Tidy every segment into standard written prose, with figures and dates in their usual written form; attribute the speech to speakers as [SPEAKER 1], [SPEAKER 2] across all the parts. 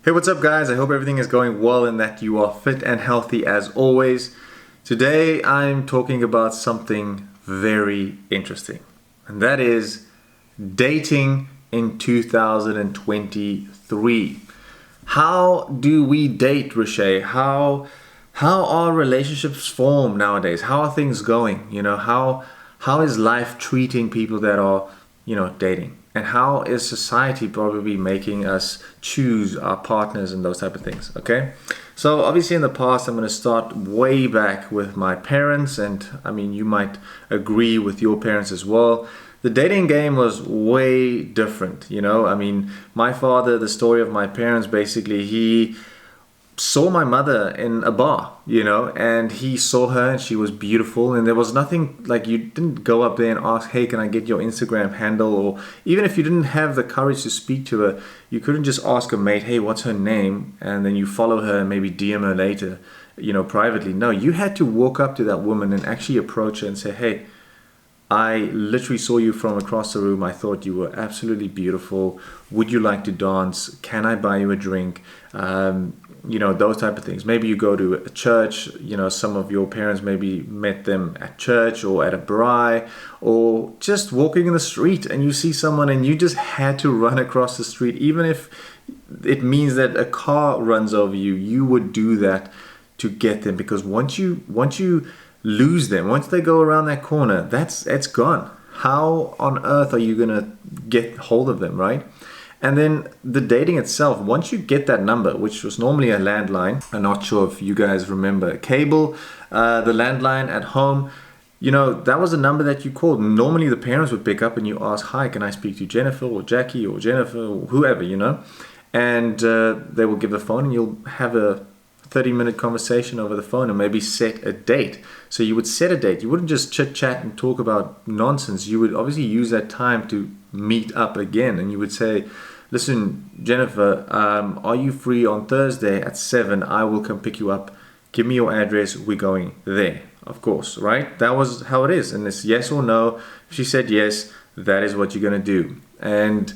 [SPEAKER 1] Hey, what's up, guys? I hope everything is going well and that you are fit and healthy as always. Today, I'm talking about something very interesting, and that is dating in 2023. How do we date, Roche? How are relationships formed nowadays? How are things going? How is life treating people that are, dating? And how is society probably making us choose our partners and those type of things, okay? So obviously in the past, I'm going to start way back with my parents, and I mean, you might agree with your parents as well. The dating game was way different, I mean, my father, the story of my parents, basically, he saw my mother in a bar, and he saw her and she was beautiful, and there was nothing like, you didn't go up there and ask, hey, can I get your Instagram handle? Or even if you didn't have the courage to speak to her, you couldn't just ask a mate, hey, what's her name? And then you follow her and maybe DM her later, privately. No, you had to walk up to that woman and actually approach her and say, hey, I literally saw you from across the room. I thought you were absolutely beautiful. Would you like to dance? Can I buy you a drink? Those type of things. Maybe you go to a church, some of your parents maybe met them at church or at a braai, or just walking in the street and you see someone and you just had to run across the street. Even if it means that a car runs over you, you would do that to get them, because once you lose them, once they go around that corner, it's gone. How on earth are you gonna get hold of them, right? And then the dating itself, once you get that number, which was normally a landline, I'm not sure if you guys remember cable, the landline at home, that was a number that you called. Normally the parents would pick up and you ask, hi, can I speak to Jennifer or Jackie or Jennifer or whoever, and they will give the phone and you'll have a 30-minute conversation over the phone and maybe set a date. So you would set a date. You wouldn't just chit chat and talk about nonsense. You would obviously use that time to meet up again, and you would say, listen, Jennifer, are you free on Thursday at 7? I will come pick you up. Give me your address. We're going there. Of course, right? That was how it is. And it's yes or no. If she said yes, that is what you're going to do. And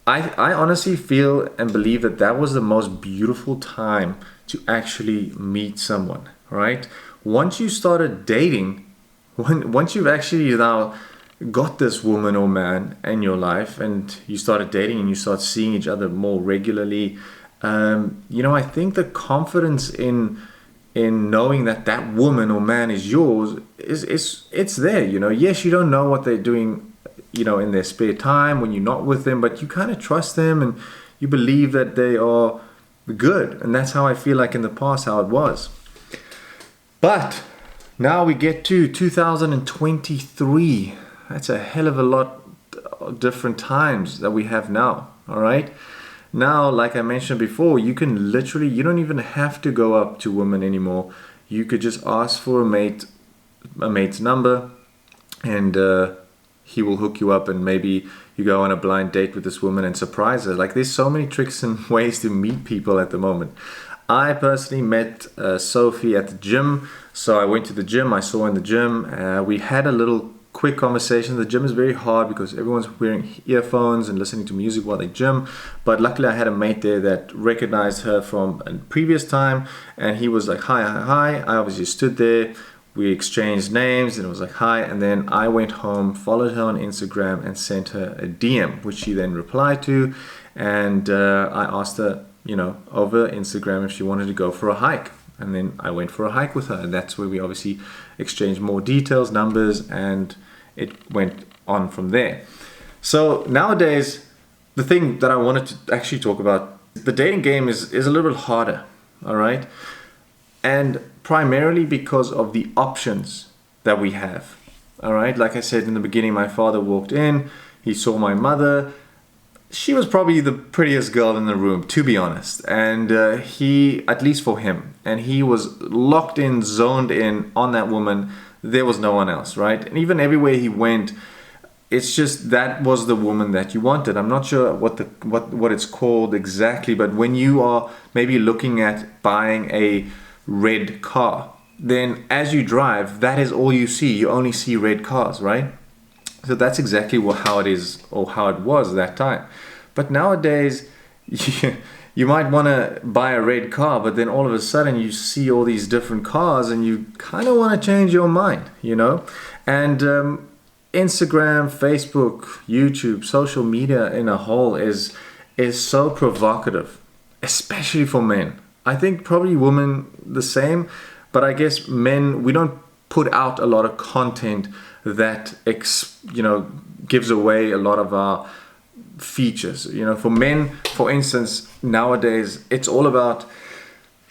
[SPEAKER 1] I honestly feel and believe that that was the most beautiful time to actually meet someone, right? Once you started dating, once you've actually now got this woman or man in your life and you started dating and you start seeing each other more regularly, I think the confidence in knowing that that woman or man is yours it's there. Yes, you don't know what they're doing in their spare time when you're not with them, but you kind of trust them and you believe that they are good. And that's how I feel like in the past how it was. But now we get to 2023. That's a hell of a lot of different times that we have now. All right. Now, like I mentioned before, you can literally, you don't even have to go up to women anymore. You could just ask for a mate's number, and he will hook you up, and maybe you go on a blind date with this woman and surprise her. Like, there's so many tricks and ways to meet people at the moment. I personally met Sophie at the gym. So I went to the gym, I saw her in the gym. We had a little quick conversation. The gym is very hard because everyone's wearing earphones and listening to music while they gym. But luckily I had a mate there that recognized her from a previous time. And he was like, hi, hi, hi. I obviously stood there. We exchanged names and it was like, hi. And then I went home, followed her on Instagram and sent her a DM, which she then replied to. And I asked her, over Instagram if she wanted to go for a hike. And then I went for a hike with her. And that's where we obviously exchanged more details, numbers, and it went on from there. So nowadays, the thing that I wanted to actually talk about, the dating game is a little bit harder, all right? And primarily because of the options that we have. All right, like I said in the beginning, my father walked in, he saw my mother. She was probably the prettiest girl in the room, to be honest. And he, at least for him, and he was locked in, zoned in on that woman. There was no one else, right? And even everywhere he went, it's just that was the woman that you wanted. I'm not sure what it's called exactly, but when you are maybe looking at buying a red car, then as you drive, that is all you see. You only see red cars, right? So that's exactly how it is, or how it was that time. But nowadays, you might want to buy a red car, but then all of a sudden you see all these different cars and you kind of want to change your mind, you know? And Instagram, Facebook, YouTube, social media in a whole is so provocative, especially for men. I think probably women the same, but I guess men, we don't put out a lot of content that gives away a lot of our features. You know, for men, for instance, nowadays it's all about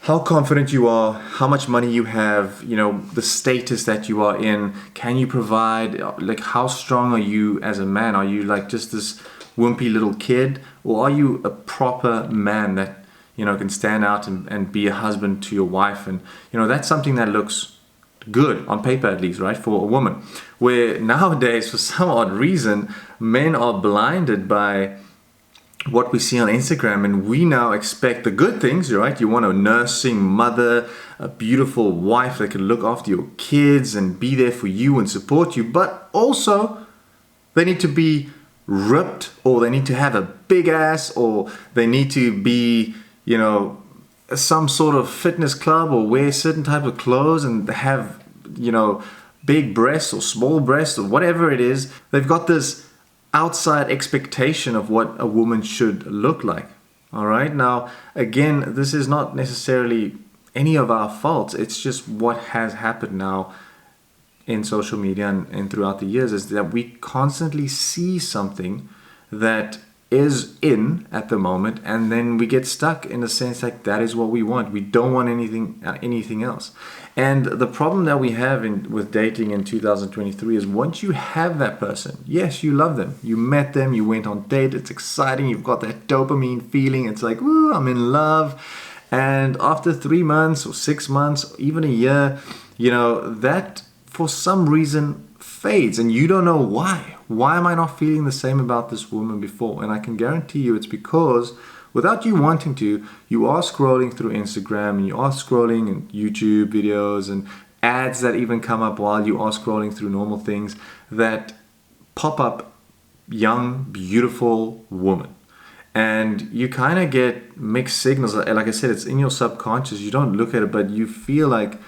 [SPEAKER 1] how confident you are, how much money you have, you know, the status that you are in. Can you provide, like, how strong are you as a man? Are you like just this wimpy little kid, or are you a proper man that, you know, can stand out and be a husband to your wife? And, you know, that's something that looks good on paper, at least, right, for a woman. Where nowadays, for some odd reason, men are blinded by what we see on Instagram, and we now expect the good things, right? You want a nursing mother, a beautiful wife that can look after your kids and be there for you and support you, but also they need to be ripped, or they need to have a big ass, or they need to be, you know, some sort of fitness club, or wear certain type of clothes and have, you know, big breasts or small breasts or whatever it is. They've got this outside expectation of what a woman should look like. All right. Now, again, this is not necessarily any of our faults. It's just what has happened now in social media and throughout the years, is that we constantly see something that is in at the moment, and then we get stuck in the sense like that is what we want. We don't want anything else. And the problem that we have with dating in 2023 is, once you have that person, yes, you love them, you met them, you went on date, it's exciting, you've got that dopamine feeling, it's like, ooh, I'm in love. And after 3 months or 6 months, or even a year, you know, that for some reason fades, and you don't know why. Why am I not feeling the same about this woman before? And I can guarantee you it's because, without you wanting to, you are scrolling through Instagram, and you are scrolling in YouTube videos and ads that even come up while you are scrolling through normal things that pop up young, beautiful woman. And you kind of get mixed signals. Like I said, it's in your subconscious. You don't look at it, but you feel like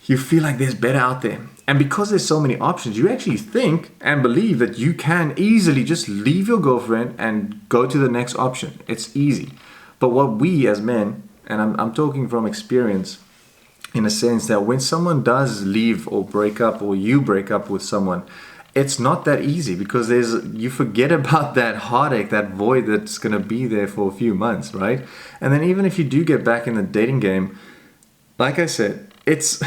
[SPEAKER 1] there's better out there. And because there's so many options, you actually think and believe that you can easily just leave your girlfriend and go to the next option. It's easy. But what we as men, and I'm talking from experience, in a sense that when someone does leave or break up, or you break up with someone, it's not that easy, because you forget about that heartache, that void that's going to be there for a few months, right? And then even if you do get back in the dating game, like I said, it's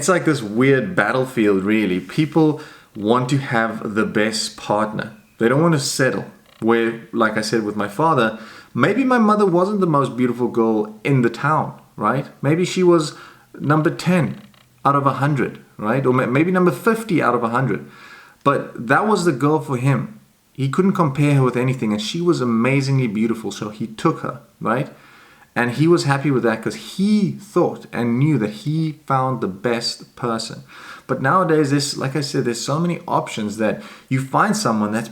[SPEAKER 1] like this weird battlefield, really. People want to have the best partner. They don't want to settle. Where, like I said with my father, maybe my mother wasn't the most beautiful girl in the town, right? Maybe she was number 10 out of 100, right? Or maybe number 50 out of 100. But that was the girl for him. He couldn't compare her with anything, and she was amazingly beautiful, so he took her, right? And he was happy with that because he thought and knew that he found the best person. But nowadays, like I said, there's so many options that you find someone that's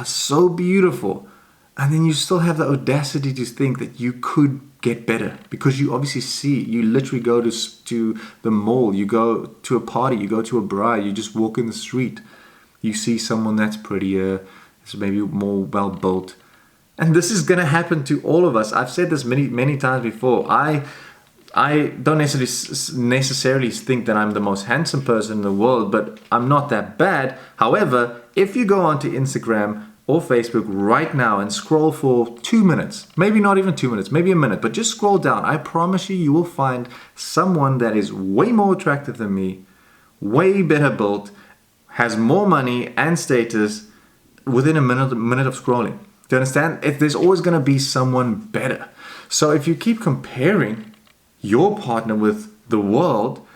[SPEAKER 1] so beautiful, and then you still have the audacity to think that you could get better, because you obviously you literally go to the mall, you go to a party, you go to a bar, you just walk in the street, you see someone that's prettier, is maybe more well built. And this is going to happen to all of us. I've said this many times before. I don't necessarily think that I'm the most handsome person in the world, but I'm not that bad. However, if you go onto Instagram or Facebook right now and scroll for 2 minutes, maybe not even 2 minutes, maybe a minute, but just scroll down, I promise you will find someone that is way more attractive than me, way better built, has more money and status within a minute of scrolling. Do you understand? There's always going to be someone better. So if you keep comparing your partner with the world,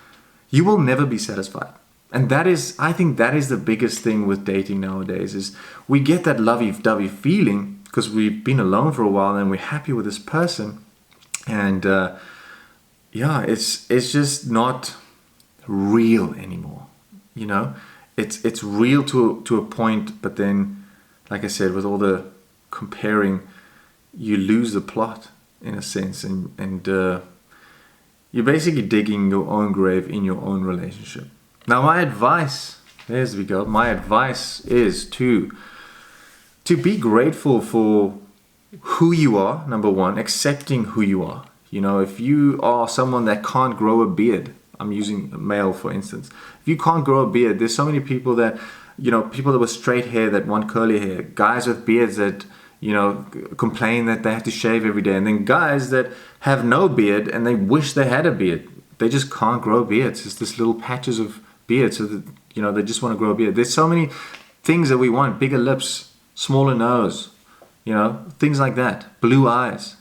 [SPEAKER 1] you will never be satisfied. And I think that is the biggest thing with dating nowadays, is we get that lovey-dovey feeling because we've been alone for a while and we're happy with this person. And it's just not real anymore. You know, it's real to a point, but then, like I said, with all the comparing, you lose the plot. in a sense, and you're basically digging your own grave in your own relationship. Now, my advice, there's we go. My advice is to be grateful for who you are. Number one, accepting who you are. You know, if you are someone that can't grow a beard, I'm using a male for instance. If you can't grow a beard, there's so many people that, you know, people that with straight hair that want curly hair, guys with beards that, you know, complain that they have to shave every day, and then guys that have no beard and they wish they had a beard. They just can't grow beards. It's this little patches of beard, so that, you know, they just want to grow a beard. There's so many things that we want: bigger lips, smaller nose, you know, things like that, blue eyes.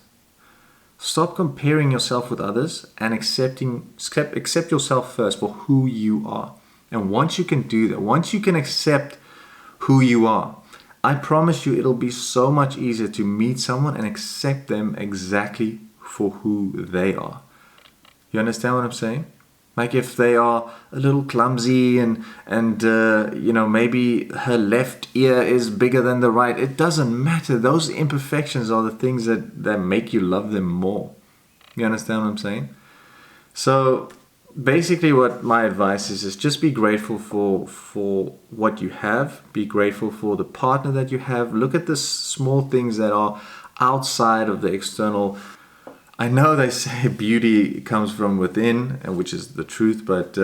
[SPEAKER 1] Stop comparing yourself with others and accept yourself first for who you are. And once you can do that, once you can accept who you are, I promise you it'll be so much easier to meet someone and accept them exactly for who they are. You understand what I'm saying? Like if they are a little clumsy and you know, maybe her left ear is bigger than the right, it doesn't matter. Those imperfections are the things that make you love them more. You understand what I'm saying? So basically what my advice is just be grateful for what you have. Be grateful for the partner that you have. Look at the small things that are outside of the external. I know they say beauty comes from within, which is the truth, but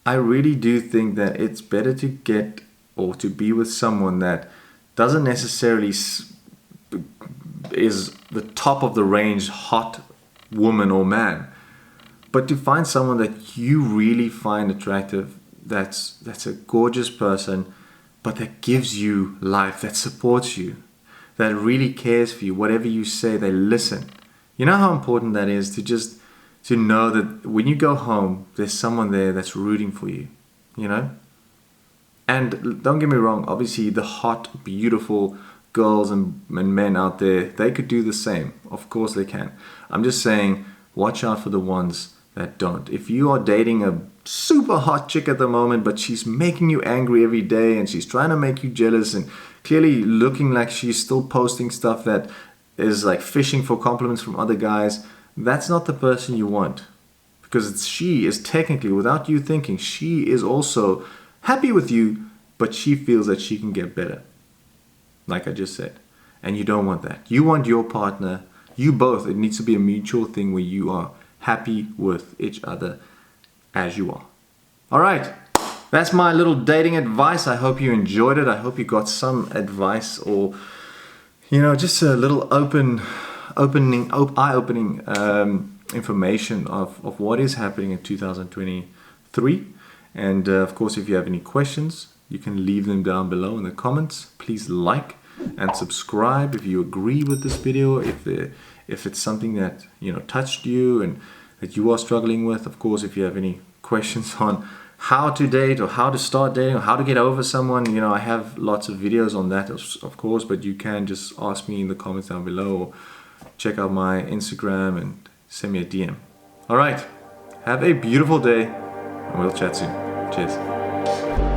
[SPEAKER 1] I really do think that it's better to get or to be with someone that doesn't necessarily is the top of the range hot woman or man, but to find someone that you really find attractive, that's a gorgeous person, but that gives you life, that supports you, that really cares for you. Whatever you say, they listen. You know how important that is to know that when you go home, there's someone there that's rooting for you, you know? And don't get me wrong, obviously the hot, beautiful girls and men out there, they could do the same. Of course they can. I'm just saying, watch out for the ones that don't. If you are dating a super hot chick at the moment, but she's making you angry every day and she's trying to make you jealous and clearly looking like she's still posting stuff that is like fishing for compliments from other guys, that's not the person you want. Because she is technically, without you thinking, she is also happy with you, but she feels that she can get better. Like I just said. And you don't want that. You want your partner, you both, it needs to be a mutual thing where you are happy with each other as you are. Alright, that's my little dating advice. I hope you enjoyed it. I hope you got some advice or, you know, just a little eye-opening information of what is happening in 2023. And of course, if you have any questions, you can leave them down below in the comments. Please like and subscribe if you agree with this video, if it's something that, you know, touched you and that you are struggling with. Of course, if you have any questions on how to date or how to start dating or how to get over someone, you know, I have lots of videos on that, of course, but you can just ask me in the comments down below or check out my Instagram and send me a DM. All right, have a beautiful day and we'll chat soon. Cheers.